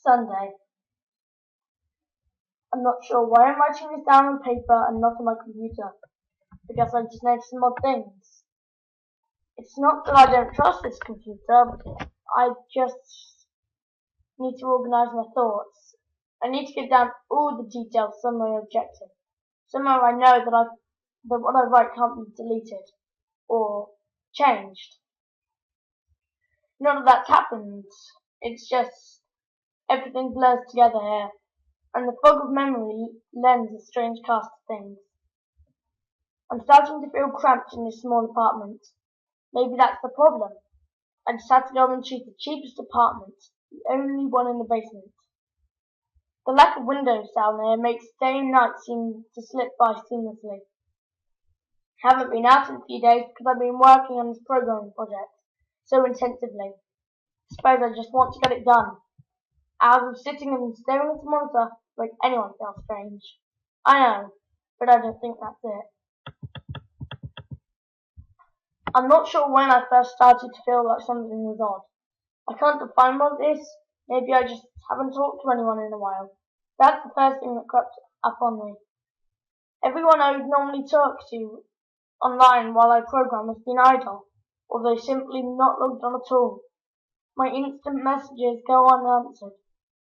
Sunday. I'm not sure why I'm writing this down on paper and not on my computer. I guess I just noticed some odd things. It's not that I don't trust this computer, but I just need to organize my thoughts. I need to get down all the details somewhere objective. Somewhere I know that what I write can't be deleted or changed. None of that's happened. It's just everything blurs together here, and the fog of memory lends a strange cast to things. I'm starting to feel cramped in this small apartment. Maybe that's the problem. I just had to go and choose the cheapest apartment, the only one in the basement. The lack of windows down there makes day and night seem to slip by seamlessly. Haven't been out in a few days because I've been working on this programming project so intensively. Suppose I just want to get it done. Hours of sitting and staring at the monitor make anyone feel strange. I know, but I don't think that's it. I'm not sure when I first started to feel like something was odd. I can't define what it is. Maybe I just haven't talked to anyone in a while. That's the first thing that crept up on me. Everyone I would normally talk to online while I program has been idle, or they've simply not logged on at all. My instant messages go unanswered.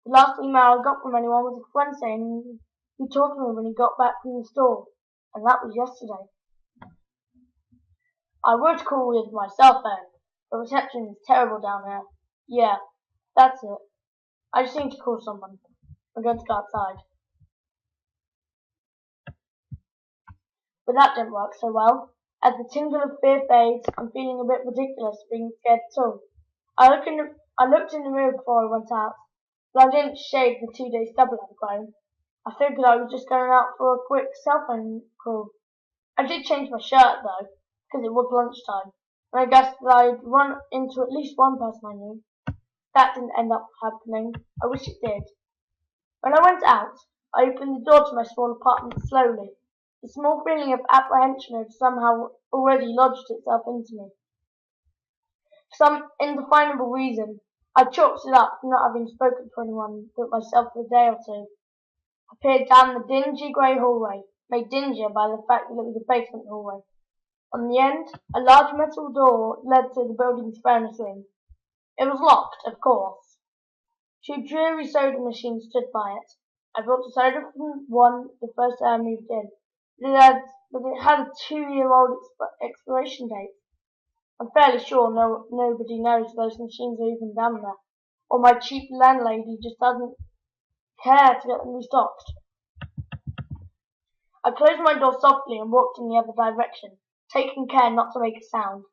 The last email I got from anyone was a friend saying he talked to me when he got back from the store, and that was yesterday. I would call with my cell phone, but reception is terrible down here. Yeah, that's it. I just need to call someone. I'm going to go outside. But that didn't work so well. As the tingle of fear fades, I'm feeling a bit ridiculous being scared at all. I looked in the mirror before I went out, but I didn't shave the 2-day stubble I'd grown. I figured I was just going out for a quick cell phone call. I did change my shirt though, because it was lunchtime, and I guessed that I'd run into at least one person I knew. That didn't end up happening. I wish it did. When I went out, I opened the door to my small apartment slowly. The small feeling of apprehension had somehow already lodged itself into me. For some indefinable reason, I chalked it up for not having spoken to anyone but myself for a day or two. I peered down the dingy grey hallway, made dingier by the fact that it was a basement hallway. On the end, a large metal door led to the building's furnace room. It was locked, of course. 2 dreary soda machines stood by it. I bought a soda from one the first day I moved in, but it had a 2-year-old expiration date. I'm fairly sure nobody knows those machines are even down there, or my cheap landlady just doesn't care to get them restocked. I closed my door softly and walked in the other direction, taking care not to make a sound.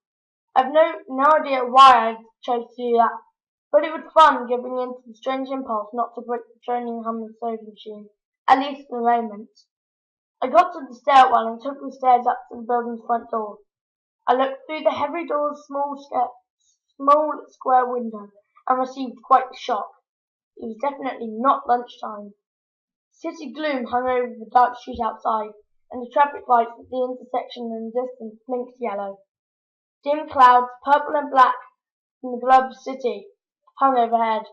I've no idea why I chose to do that, but it was fun giving in to the strange impulse not to break the droning hum of the soda machine, at least for the moment. I got to the stairwell and took the stairs up to the building's front door. I looked through the heavy door's small square window and received quite the shock. It was definitely not lunchtime. City gloom hung over the dark street outside, and the traffic lights at the intersection in the distance blinked yellow. Dim clouds, purple and black from the globe of the city, hung overhead.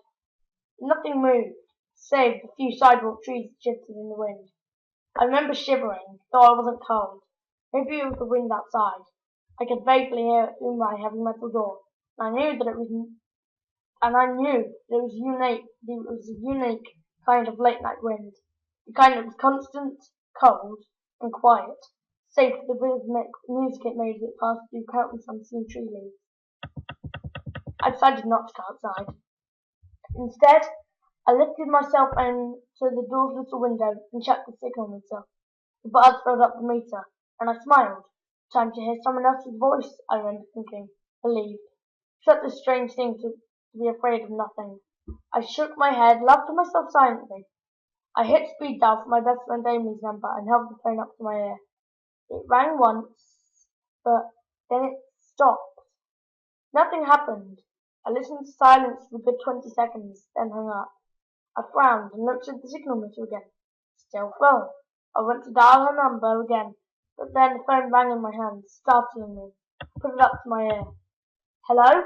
Nothing moved, save the few sidewalk trees that shifted in the wind. I remember shivering, though I wasn't cold. Maybe it was the wind outside. I could vaguely hear it through my heavy metal door, and I knew that it was a unique kind of late night wind, the kind that was constant, cold, and quiet, save for the rhythmic music it made as it passed through countless unseen tree leaves. I decided not to go outside. Instead, I lifted myself into the door's little window and checked the signal meter. The bars filled up the meter, and I smiled. Time to hear someone else's voice, I remember thinking, relieved. Such a strange thing to be afraid of nothing. I shook my head, laughed to myself silently. I hit speed dial for my best friend Amy's number and held the phone up to my ear. It rang once, but then it stopped. Nothing happened. I listened to silence for a good 20 seconds, then hung up. I frowned and looked at the signal meter again. Still full. I went to dial her number again, but then the phone rang in my hand, startling me. I put it up to my ear. Hello?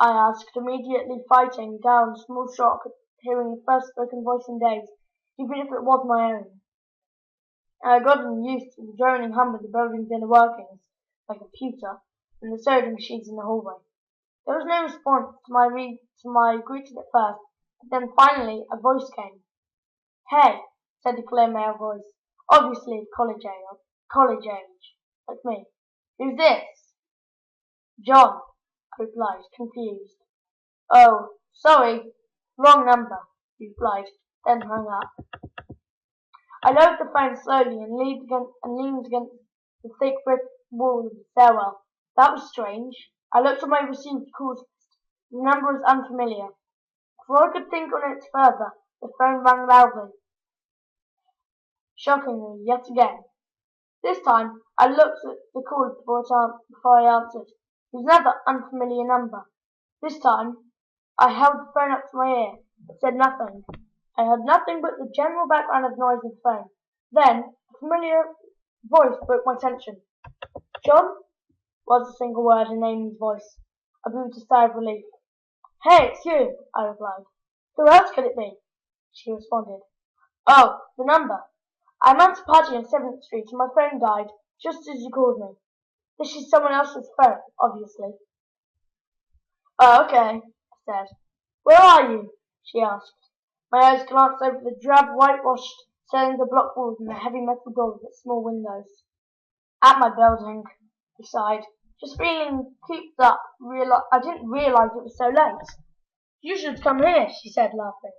I asked, immediately fighting down a small shock at hearing the first spoken voice in days, even if it was my own. I had gotten used to the droning hum of the building's inner workings, my computer, and the sewing machines in the hallway. There was no response to my greeting at first, but then finally a voice came. "Hey," said a clear male voice, obviously college age, like me. "Who's this?" "John," I replied, confused. "Oh, sorry, wrong number," he replied, then hung up. I lowered the phone slowly and leaned against the thick brick wall of the stairwell. That was strange. I looked at my received calls list. The number was unfamiliar. Before I could think on it further, the phone rang loudly. Shockingly, yet again. This time, I looked at the call before I answered. It was another unfamiliar number. This time, I held the phone up to my ear, but said nothing. I heard nothing but the general background of noise in the phone. Then, a familiar voice broke my tension. "John?" was a single word in Amy's voice. I breathed a sigh of relief. "Hey, it's you," I replied. "Who else could it be?" She responded. "Oh, the number. I'm at a party on 7th Street and my phone died just as you called me. This is someone else's phone, obviously." "Oh, okay," I said. "Where are you?" she asked. My eyes glanced over the drab whitewashed cylinder block walls and the heavy metal doors with small windows. "At my building," he sighed. "Just feeling cooped up. I didn't realize it was so late." "You should come here," she said, laughing.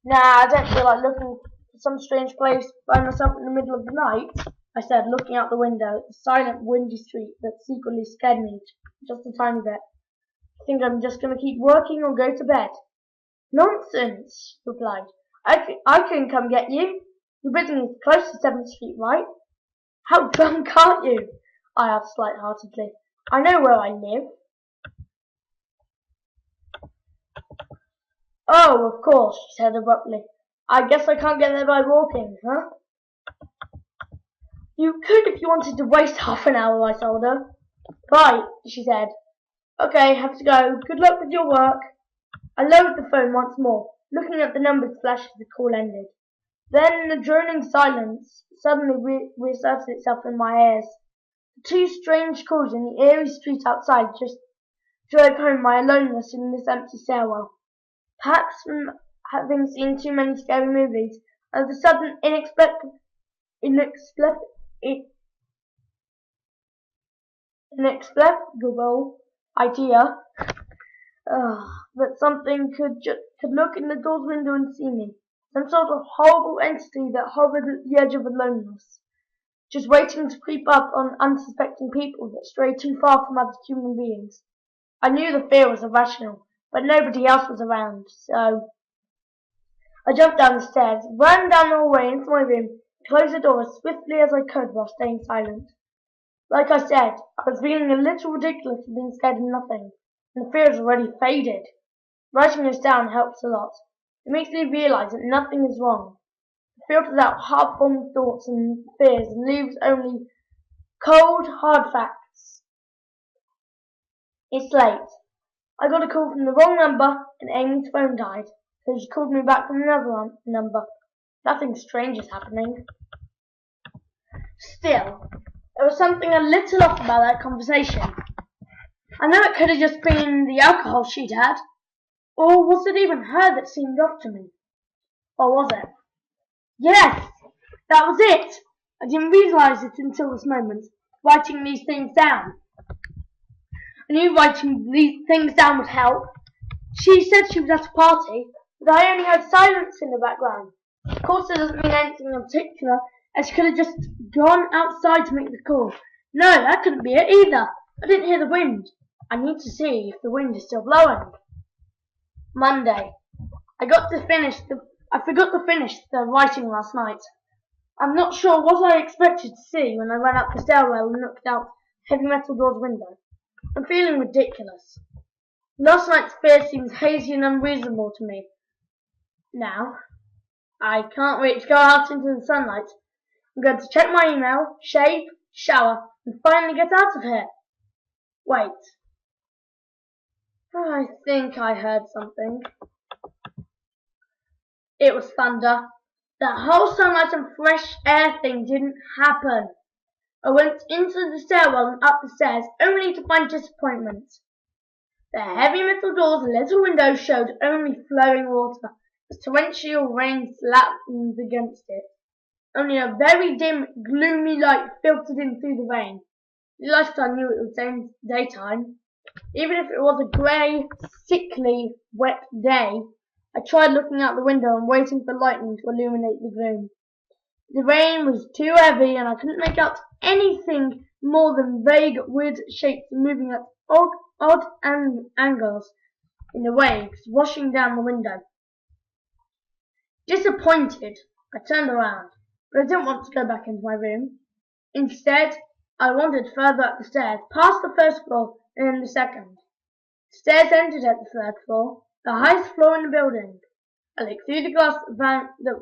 "Nah, I don't feel like looking for some strange place by myself in the middle of the night," I said, looking out the window at the silent, windy street that secretly scared me just a tiny bit. "I think I'm just going to keep working or go to bed." "Nonsense," she replied. I can come get you. Your building is close to 7th Street, right?" "How drunk aren't you?" I asked light-heartedly. "I know where I live." "Oh, of course," she said abruptly. "I guess I can't get there by walking, huh?" "You could if you wanted to waste half an hour," I told her. "Right," she said. "Okay, have to go. Good luck with your work." I lowered the phone once more, looking at the numbers flash as the call ended. Then the droning silence suddenly reasserted itself in my ears. The two strange calls in the eerie street outside just drove home my aloneness in this empty stairwell. Perhaps from having seen too many scary movies, and the sudden inexplicable idea that something could look in the door's window and see me. Some sort of horrible entity that hovered at the edge of aloneness, just waiting to creep up on unsuspecting people that stray too far from other human beings. I knew the fear was irrational, but nobody else was around, so I jumped down the stairs, ran down the hallway into my room, and closed the door as swiftly as I could while staying silent. Like I said, I was feeling a little ridiculous for being scared of nothing, and the fear has already faded. Writing this down helps a lot. It makes me realize that nothing is wrong. It filters out half-formed thoughts and fears and leaves only cold, hard facts. It's late. I got a call from the wrong number and Amy's phone died, so she called me back from another number. Nothing strange is happening. Still, there was something a little off about that conversation. I know it could have just been the alcohol she'd had. Or was it even her that seemed off to me? Or was it? Yes! That was it! I didn't realize it until this moment, writing these things down. I knew writing these things down would help. She said she was at a party, but I only heard silence in the background. Of course it doesn't mean anything in particular, as she could have just gone outside to make the call. No, that couldn't be it either. I didn't hear the wind. I need to see if the wind is still blowing. Monday. I forgot to finish the writing last night. I'm not sure what I expected to see when I ran up the stairwell and looked out heavy metal door's window. I'm feeling ridiculous. Last night's fear seems hazy and unreasonable to me. Now, I can't wait to go out into the sunlight. I'm going to check my email, shave, shower, and finally get out of here. Wait. I think I heard something. It was thunder. That whole sunlight and fresh air thing didn't happen. I went into the stairwell and up the stairs, only to find disappointment. The heavy metal doors and little windows showed only flowing water, as torrential rain flattened against it. Only a very dim, gloomy light filtered in through the rain. At last I knew it was daytime. Even if it was a grey, sickly, wet day, I tried looking out the window and waiting for lightning to illuminate the gloom. The rain was too heavy and I couldn't make out anything more than vague, weird shapes moving at odd angles in the waves, washing down the window. Disappointed, I turned around, but I didn't want to go back into my room. Instead, I wandered further up the stairs, past the first floor and then the second. The stairs ended at the third floor, the highest floor in the building. I looked through the glass that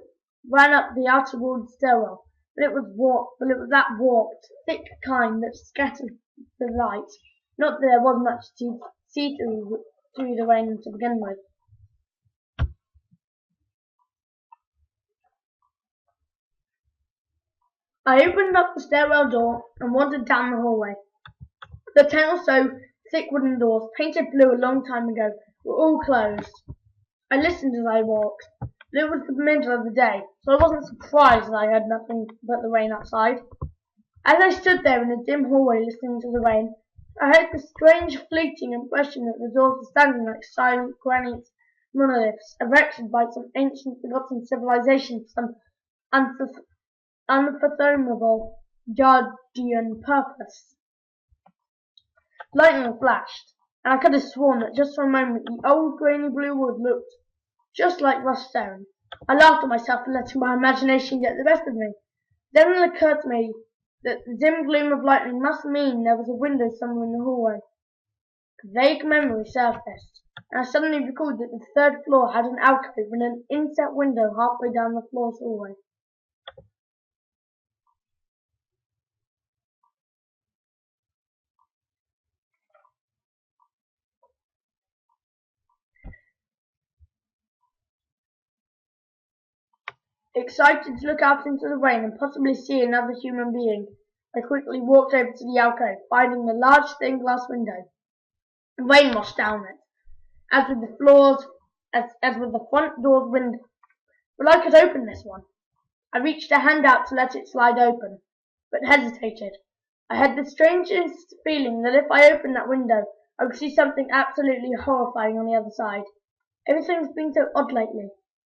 ran up the outer walled stairwell, but it was that warped, thick kind that scattered the light. Not that there was much to see through the rain to begin with. I opened up the stairwell door and wandered down the hallway. The 10 or so thick wooden doors, painted blue a long time ago, were all closed. I listened as I walked, but it was the middle of the day, so I wasn't surprised that I heard nothing but the rain outside. As I stood there in the dim hallway listening to the rain, I heard the strange fleeting impression that the doors were standing like silent granite monoliths, erected by some ancient forgotten civilization for some unfathomable guardian purpose. Lightning flashed, and I could have sworn that just for a moment the old grainy blue wood looked just like rust stone. I laughed at myself for letting my imagination get the best of me. Then it occurred to me that the dim gleam of lightning must mean there was a window somewhere in the hallway. A vague memory surfaced, and I suddenly recalled that the third floor had an alcove and an inset window halfway down the floor's hallway. Excited to look out into the rain and possibly see another human being, I quickly walked over to the alcove, finding the large stained glass window. The rain washed down it, as with the front door's window. But I could open this one. I reached a hand out to let it slide open, but hesitated. I had the strangest feeling that if I opened that window, I would see something absolutely horrifying on the other side. Everything's been so odd lately,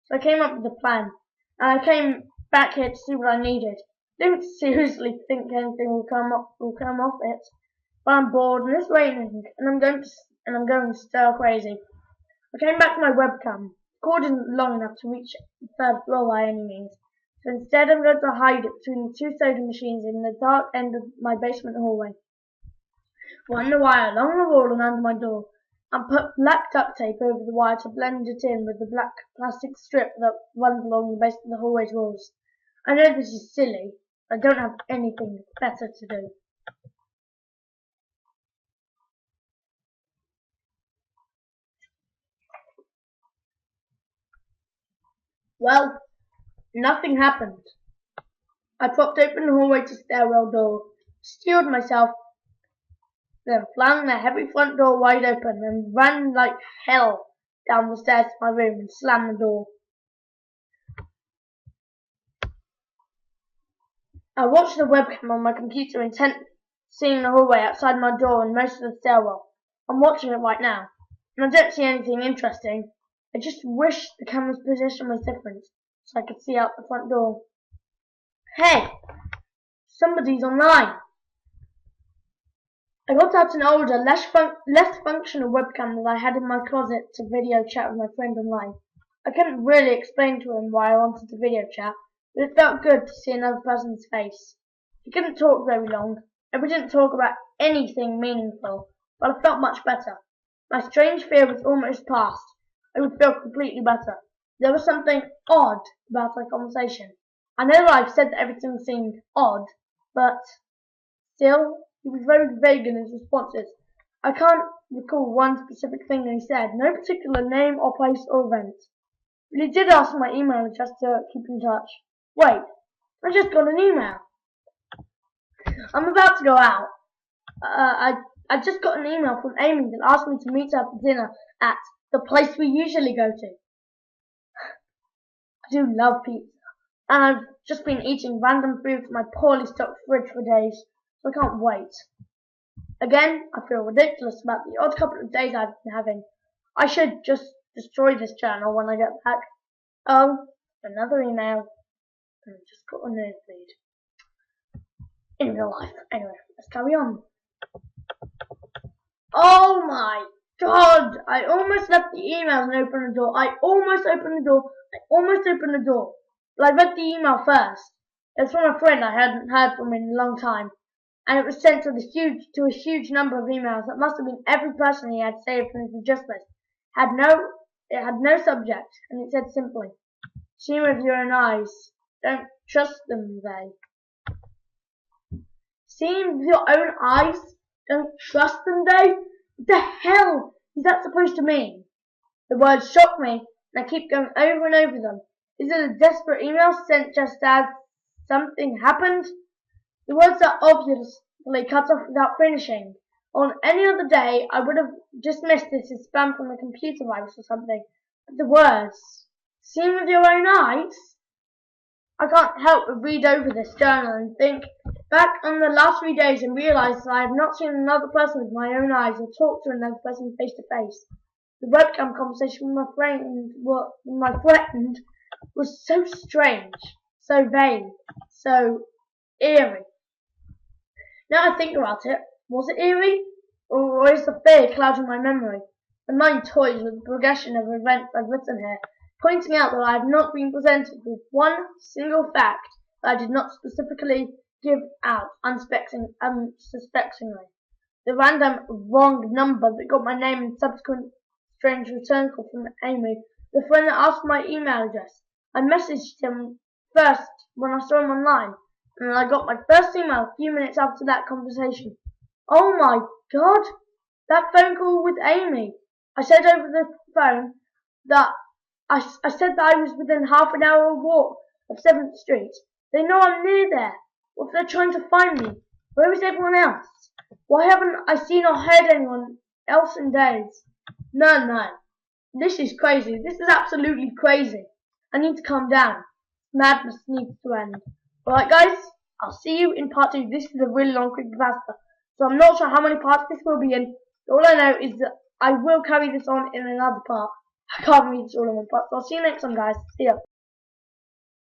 so I came up with a plan. And I came back here to see what I needed. Don't seriously think anything will come off it. But I'm bored and it's raining, and I'm going stir crazy. I came back to my webcam. The cord isn't long enough to reach the third floor by any means, so instead I'm going to hide it between the two soda machines in the dark end of my basement hallway. Run the wire along the wall and under my door, and put black duct tape over the wire to blend it in with the black plastic strip that runs along the base of the hallway's walls. I know this is silly, but I don't have anything better to do. Well, nothing happened. I propped open the hallway to stairwell door, steeled myself, then flung the heavy front door wide open and ran like hell down the stairs to my room and slammed the door. I watched the webcam on my computer intently, seeing the hallway outside my door and most of the stairwell. I'm watching it right now, and I don't see anything interesting. I just wish the camera's position was different, so I could see out the front door. Hey! Somebody's online! I got out an older, less functional webcam that I had in my closet to video chat with my friend online. I couldn't really explain to him why I wanted to video chat, but it felt good to see another person's face. He couldn't talk very long, and we didn't talk about anything meaningful, but I felt much better. My strange fear was almost past. I would feel completely better. There was something odd about our conversation. I know that I've said that everything seemed odd, but still, he was very vague in his responses. I can't recall one specific thing that he said, no particular name or place or event. But he did ask my email address to keep in touch. Wait, I just got an email. I'm about to go out. I just got an email from Amy that asked me to meet her for dinner at the place we usually go to. I do love pizza, and I've just been eating random food from my poorly stocked fridge for days, so I can't wait. Again, I feel ridiculous about the odd couple of days I've been having. I should just destroy this channel when I get back. Oh, another email. I just got a nosebleed. In real life. Anyway, let's carry on. Oh my god! I almost left the email and opened the door. I almost opened the door. But I read the email first. It was from a friend I hadn't heard from in a long time. And it was sent to a huge number of emails. That must have been every person he had saved from his suggest list. It had no subject, and it said simply, "See with your own eyes. Don't trust them, they." Seeing with your own eyes, don't trust them, they? What the hell is that supposed to mean? The words shock me, and I keep going over and over them. Is it a desperate email sent just as something happened? The words are obviously cut off without finishing. On any other day, I would have dismissed this as spam from a computer virus or something. But the words, "seen with your own eyes?" I can't help but read over this journal and think back on the last 3 days and realise that I have not seen another person with my own eyes or talked to another person face to face. The webcam conversation with my friend was so strange, so vague, so eerie. Now I think about it, was it eerie? Or is the fear clouding my memory? My mind toys with the progression of events I've written here, pointing out that I have not been presented with one single fact that I did not specifically give out unsuspectingly. The random wrong number that got my name and subsequent strange return call from Amy, the friend that asked my email address. I messaged him first when I saw him online, and I got my first email a few minutes after that conversation. Oh my god! That phone call with Amy! I said over the phone that I said that I was within half an hour walk of 7th Street. They know I'm near there. What if they're trying to find me? Where is everyone else? Why haven't I seen or heard anyone else in days? No. This is crazy. This is absolutely crazy. I need to calm down. Madness needs to end. Alright guys, I'll see you in part 2. This is a really long creepypasta, so I'm not sure how many parts this will be in. All I know is that I will carry this on in another part. I can't read this all in one part, so I'll see you next time guys. See ya.